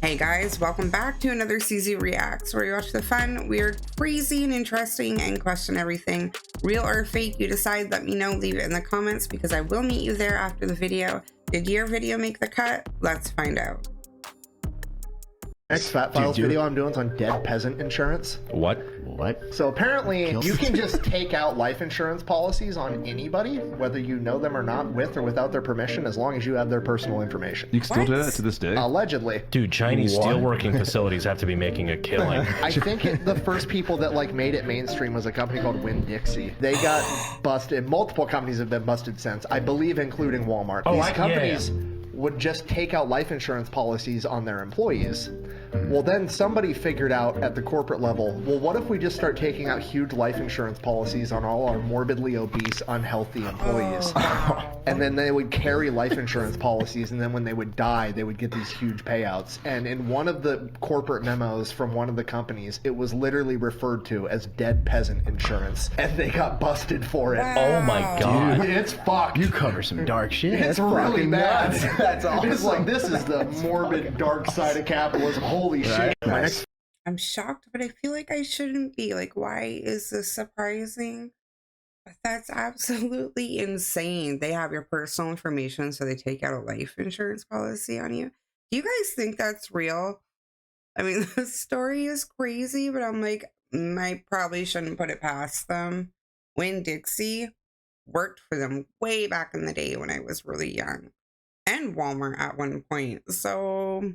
Hey guys, welcome back to another CZ Reacts, where you watch the fun, weird, crazy, and interesting and question everything. Real or fake, you decide. Let me know, leave it in the comments because I will meet you there after the video. Did your video make the cut? Let's find out. Next Fat Files video I'm doing is on dead peasant insurance. What? So apparently you can just take out life insurance policies on anybody, whether you know them or not, with or without their permission, as long as you have their personal information. You can still do that to this day? Allegedly. Dude, Chinese steelworking facilities have to be making a killing. I think the first people that made it mainstream was a company called Winn-Dixie. They got busted. Multiple companies have been busted since, I believe including Walmart. These companies would just take out life insurance policies on their employees. Well, then somebody figured out at the corporate level, well, what if we just start taking out huge life insurance policies on all our morbidly obese, unhealthy employees? And then they would carry life insurance policies, and then when they would die, they would get these huge payouts. And in one of the corporate memos from one of the companies, it was literally referred to as dead peasant insurance, and they got busted for it. Wow. Oh my god. Dude, it's fucked. You cover some dark shit. It's really bad. That's awesome. It's like, this is the morbid, dark side of capitalism. Holy shit. I'm shocked, but I feel like I shouldn't be. Like, why is this surprising? But that's absolutely insane. They have your personal information, so they take out a life insurance policy on you. Do you guys think that's real? I mean, the story is crazy, but I'm like, I probably shouldn't put it past them. Winn-Dixie worked for them way back in the day when I was really young. And Walmart at one point. So,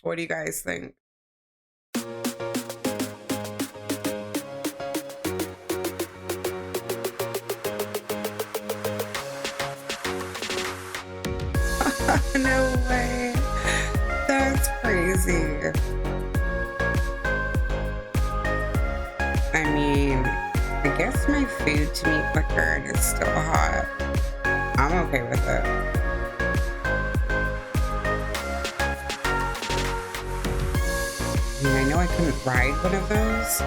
what do you guys think? No way. That's crazy. I mean, I guess my food to me quicker and it's still hot. I'm okay with it. I mean, I know I couldn't ride one of those.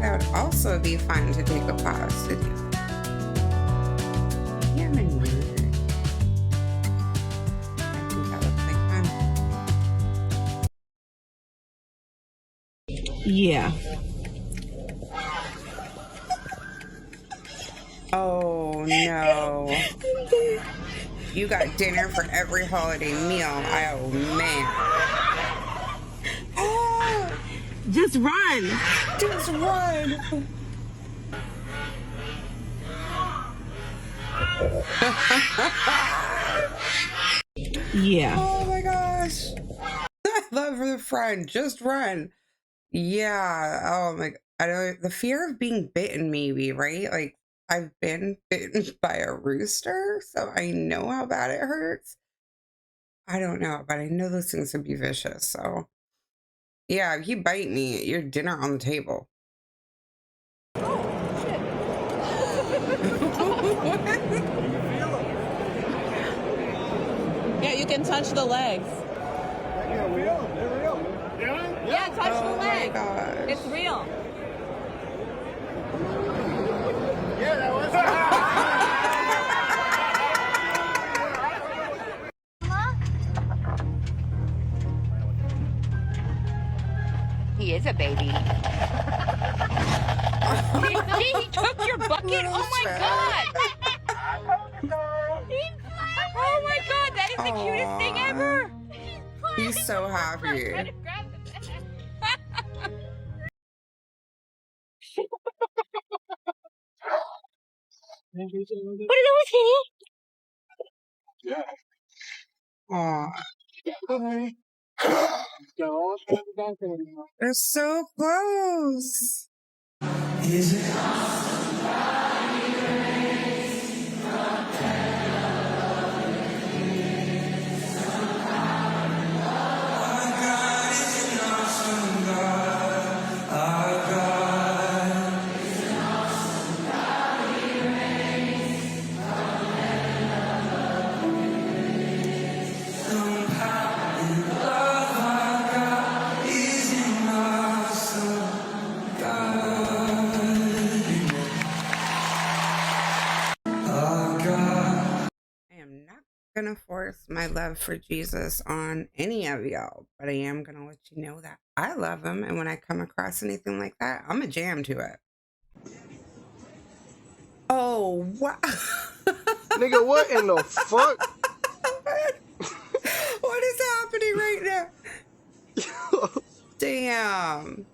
That would also be fun to take a class to do. Yeah, I think that looks like fun. Yeah. Oh no. You got dinner for every holiday meal. Oh man. Just run. Just run. Yeah. Oh my gosh. I love the friend. Just run. Yeah. Oh my. I don't. The fear of being bitten, maybe, right? Like, I've been bitten by a rooster, so I know how bad it hurts. I don't know, but I know those things can be vicious. So, yeah, if you bite me, your dinner on the table. Oh, shit. Yeah, you can touch the legs. They're real. Yeah, touch the legs. Gosh. It's real. Yeah, that was. He is a baby. he took your bucket? Oh my god! Oh my god, that is the cutest thing ever! He's so happy. Put it over, Kitty. Aw. They're so close. Gonna force my love for Jesus on any of y'all, but I am gonna let you know that I love him, and when I come across anything like that, I'm a jam to it. Oh wow. Nigga, what in the fuck? What is happening right now? Damn.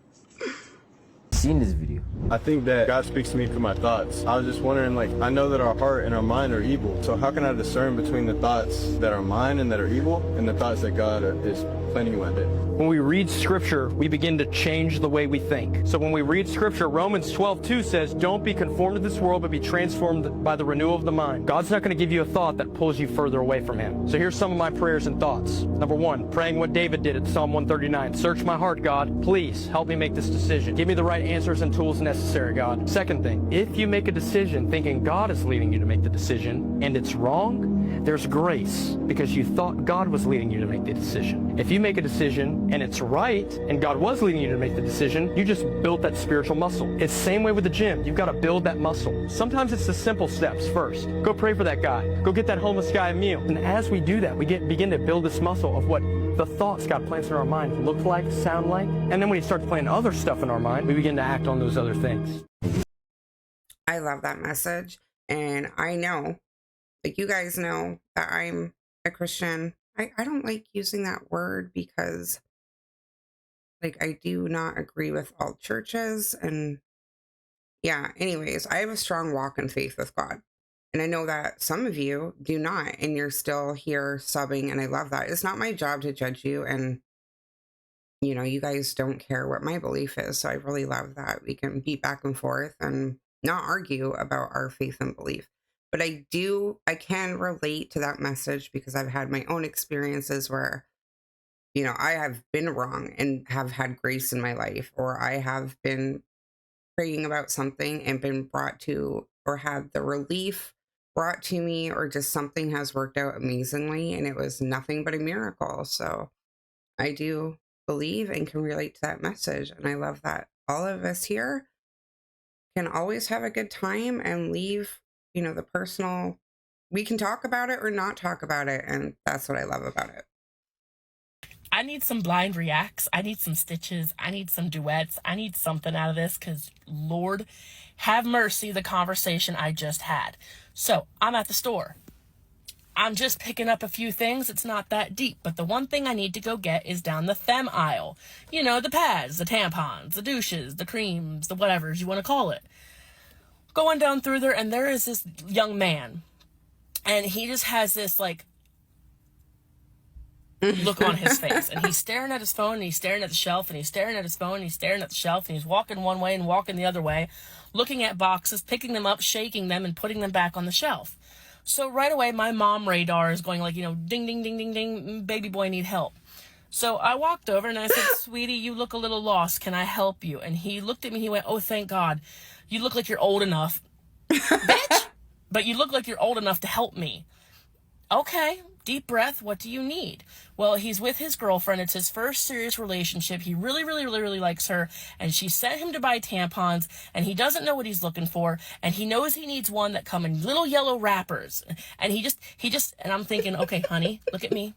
Seen this video. I think that God speaks to me through my thoughts. I was just wondering, like, I know that our heart and our mind are evil. So how can I discern between the thoughts that are mine and that are evil and the thoughts that God is planning with it? When we read scripture, we begin to change the way we think. So when we read scripture, Romans 12:2 says, don't be conformed to this world, but be transformed by the renewal of the mind. God's not going to give you a thought that pulls you further away from him. So here's some of my prayers and thoughts. Number one, praying what David did at Psalm 139. Search my heart, God. Please help me make this decision. Give me the right answers and tools necessary, God. Second thing, if you make a decision thinking God is leading you to make the decision and it's wrong, there's grace because you thought God was leading you to make the decision. If you make a decision and it's right and God was leading you to make the decision, you just built that spiritual muscle. It's the same way with the gym. You've got to build that muscle. Sometimes it's the simple steps first. Go pray for that guy. Go get that homeless guy a meal. And as we do that, we begin to build this muscle of what the thoughts God plants in our mind look like, sound like. And then when he starts planting other stuff in our mind, we begin to act on those other things. I love that message. And I know, like you guys know, that I'm a Christian. I don't like using that word because, like, I do not agree with all churches. And yeah, anyways, I have a strong walk in faith with God. And I know that some of you do not, and you're still here subbing, and I love that. It's not my job to judge you, and, you know, you guys don't care what my belief is, so I really love that. We can beat back and forth and not argue about our faith and belief. But I can relate to that message because I've had my own experiences where, you know, I have been wrong and have had grace in my life, or I have been praying about something and been brought to, or had the relief brought to me, or just something has worked out amazingly and it was nothing but a miracle. So I do believe and can relate to that message. And I love that all of us here can always have a good time and leave, you know, the personal, we can talk about it or not talk about it. And that's what I love about it. I need some blind reacts. I need some stitches. I need some duets. I need something out of this because, Lord, have mercy, the conversation I just had. So I'm at the store. I'm just picking up a few things. It's not that deep. But the one thing I need to go get is down the femme aisle. You know, the pads, the tampons, the douches, the creams, the whatevers you want to call it. Going down through there, and there is this young man. And he just has this, like, look on his face, and he's staring at his phone, and he's staring at the shelf, and he's staring at his phone, and he's staring at the shelf, and he's walking one way and walking the other way, looking at boxes, picking them up, shaking them, and putting them back on the shelf. So right away, my mom radar is going like, you know, ding, ding, ding, ding, ding, baby boy need help. So I walked over and I said, sweetie, you look a little lost. Can I help you? And he looked at me, he went, oh, thank God. You look like you're old enough. Bitch, but you look like you're old enough to help me. Okay, deep breath. What do you need? Well, he's with his girlfriend. It's his first serious relationship. He really likes her. And she sent him to buy tampons. And he doesn't know what he's looking for. And he knows he needs one that come in little yellow wrappers. And and I'm thinking, okay, honey, look at me.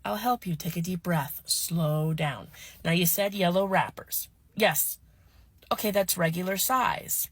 I'll help you. Take a deep breath. Slow down. Now, you said yellow wrappers. Yes. Okay, that's regular size.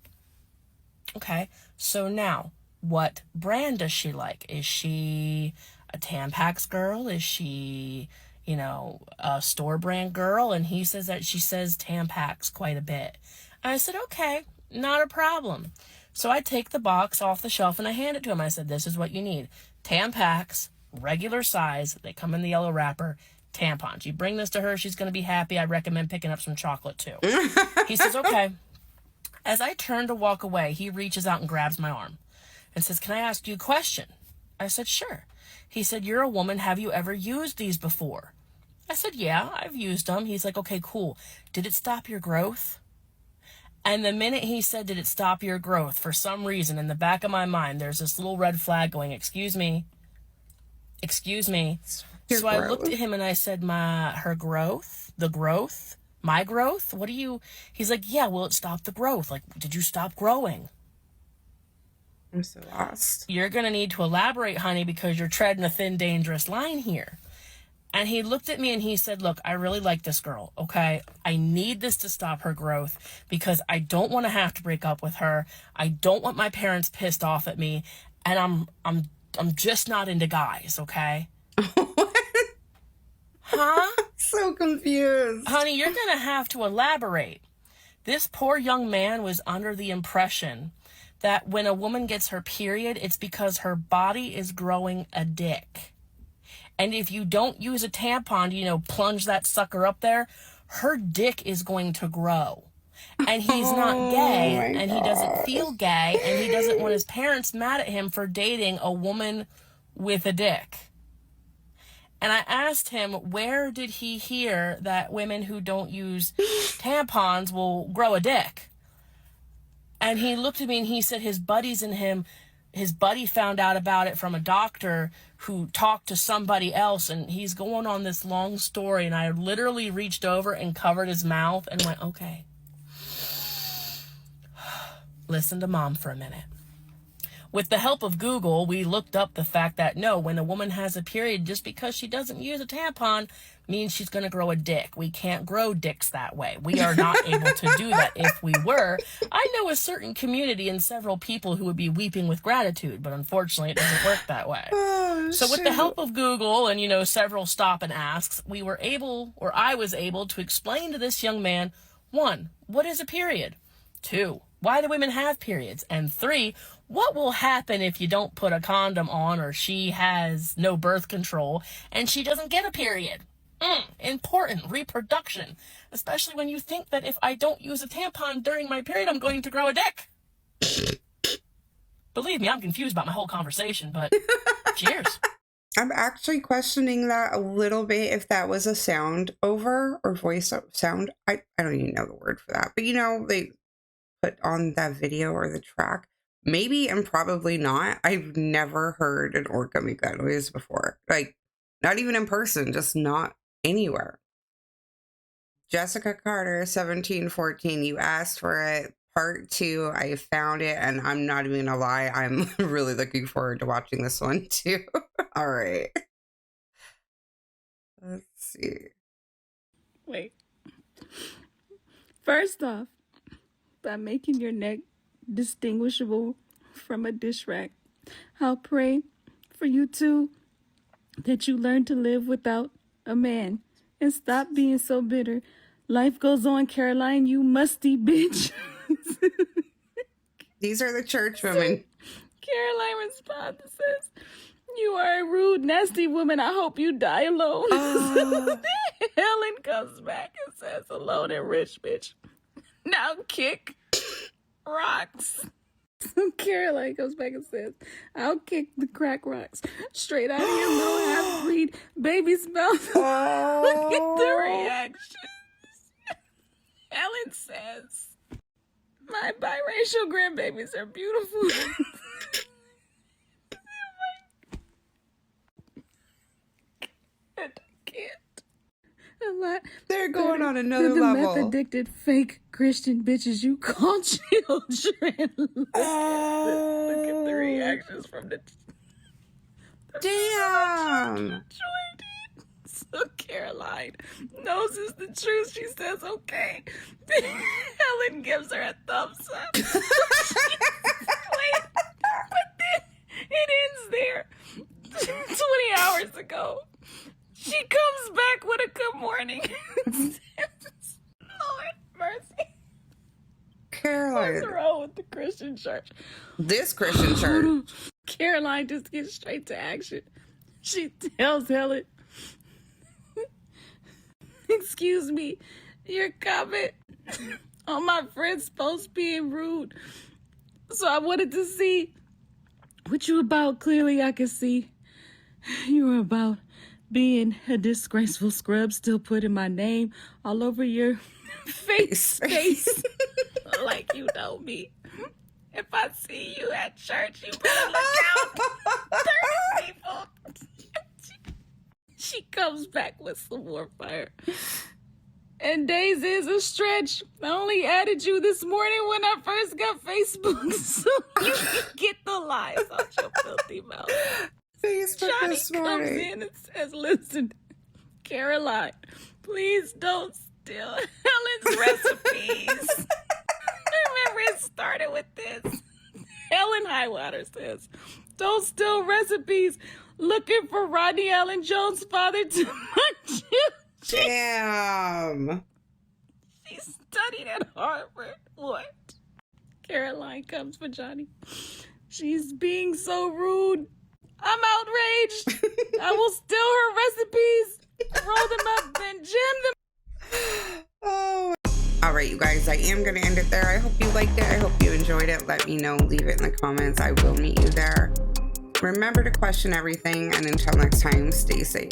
Okay, so now, what brand does she like? Is she a Tampax girl? Is she, a store brand girl? And he says that she says Tampax quite a bit. And I said, okay, not a problem. So I take the box off the shelf and I hand it to him. I said, this is what you need. Tampax, regular size. They come in the yellow wrapper. Tampons. You bring this to her, she's going to be happy. I recommend picking up some chocolate too. He says, okay. As I turn to walk away, he reaches out and grabs my arm and says, can I ask you a question? I said, sure. He said, you're a woman. Have you ever used these before? I said, yeah, I've used them. He's like, okay, cool. Did it stop your growth? And the minute he said, did it stop your growth, for some reason, in the back of my mind, there's this little red flag going, excuse me. So I looked at him and I said, my growth? What do you... He's like, yeah, well, it stopped the growth. Like, did you stop growing? I'm so lost. You're going to need to elaborate, honey, because you're treading a thin, dangerous line here. And he looked at me and he said, look, I really like this girl, okay? I need this to stop her growth because I don't want to have to break up with her. I don't want my parents pissed off at me. And I'm just not into guys, okay? What? Huh? So confused. Honey, you're going to have to elaborate. This poor young man was under the impression that when a woman gets her period, it's because her body is growing a dick. And if you don't use a tampon, plunge that sucker up there, her dick is going to grow. And he's not gay, and he doesn't feel gay, and he doesn't want his parents mad at him for dating a woman with a dick. And I asked him, where did he hear that women who don't use tampons will grow a dick? And he looked at me and he said his buddy found out about it from a doctor who talked to somebody else, and he's going on this long story, and I literally reached over and covered his mouth and went, okay. Listen to mom for a minute. With the help of Google, we looked up the fact that no, when a woman has a period, just because she doesn't use a tampon means she's going to grow a dick. We can't grow dicks that way. We are not able to do that. If we were, I know a certain community and several people who would be weeping with gratitude, but unfortunately it doesn't work that way. So with the help of Google and, several stop and asks, I was able to explain to this young man, 1, what is a period? 2, why do women have periods? And 3, what will happen if you don't put a condom on or she has no birth control and she doesn't get a period? Important. Reproduction. Especially when you think that if I don't use a tampon during my period, I'm going to grow a dick. Believe me, I'm confused about my whole conversation, but cheers. I'm actually questioning that a little bit, if that was a sound over or voice sound. I don't even know the word for that. But they put on that video or the track. Maybe and probably not. I've never heard an orca make that noise before. Like, not even in person, just not anywhere. Jessica Carter, 1714, you asked for it. Part 2, I found it, and I'm not even gonna lie, I'm really looking forward to watching this one too. All right. Let's see. Wait. First off, by making your neck distinguishable from a dish rack, I'll pray for you too, that you learn to live without a man and stop being so bitter. Life goes on, Caroline, you musty bitch. These are the church women. Caroline responds and says, you are a rude, nasty woman. I hope you die alone. Helen comes back and says, alone and rich, bitch. Now kick rocks. So Caroline goes back and says, I'll kick the crack rocks straight out of your little half-breed baby's mouth. Look at the reactions. Helen says, My biracial grandbabies are beautiful. And I can't. A lot. They're going on another than the level. meth addicted fake Christian bitches you call children. Look at the reactions from the Damn. So Caroline knows it's the truth. She says okay. Helen gives her a thumbs up. Wait, but then it ends there. 20 hours ago, she comes back with a good morning. Lord mercy. Caroline. What's wrong with the Christian church? This Christian church. Caroline just gets straight to action. She tells Helen, excuse me, your comment on my friend's post being rude. So I wanted to see what you about. Clearly I can see you were about being a disgraceful scrub, still putting my name all over your face. Like you know me. If I see you at church, you better look out. 30 people. She comes back with some more fire. And days is a stretch. I only added you this morning when I first got Facebook, so you can get the lies out your filthy mouth. Facebook Johnny this comes morning. in and says, listen, Caroline, please don't steal Helen's recipes. Remember, it started with this. Helen Highwater says, don't steal recipes. Looking for Rodney Allen Jones' father to my children. Damn. She studied at Harvard. What? Caroline comes for Johnny. She's being so rude. I'm outraged. I will steal her recipes, roll them up, then jam them. Oh. All right, you guys, I am going to end it there. I hope you liked it. I hope you enjoyed it. Let me know. Leave it in the comments. I will meet you there. Remember to question everything. And until next time, stay safe.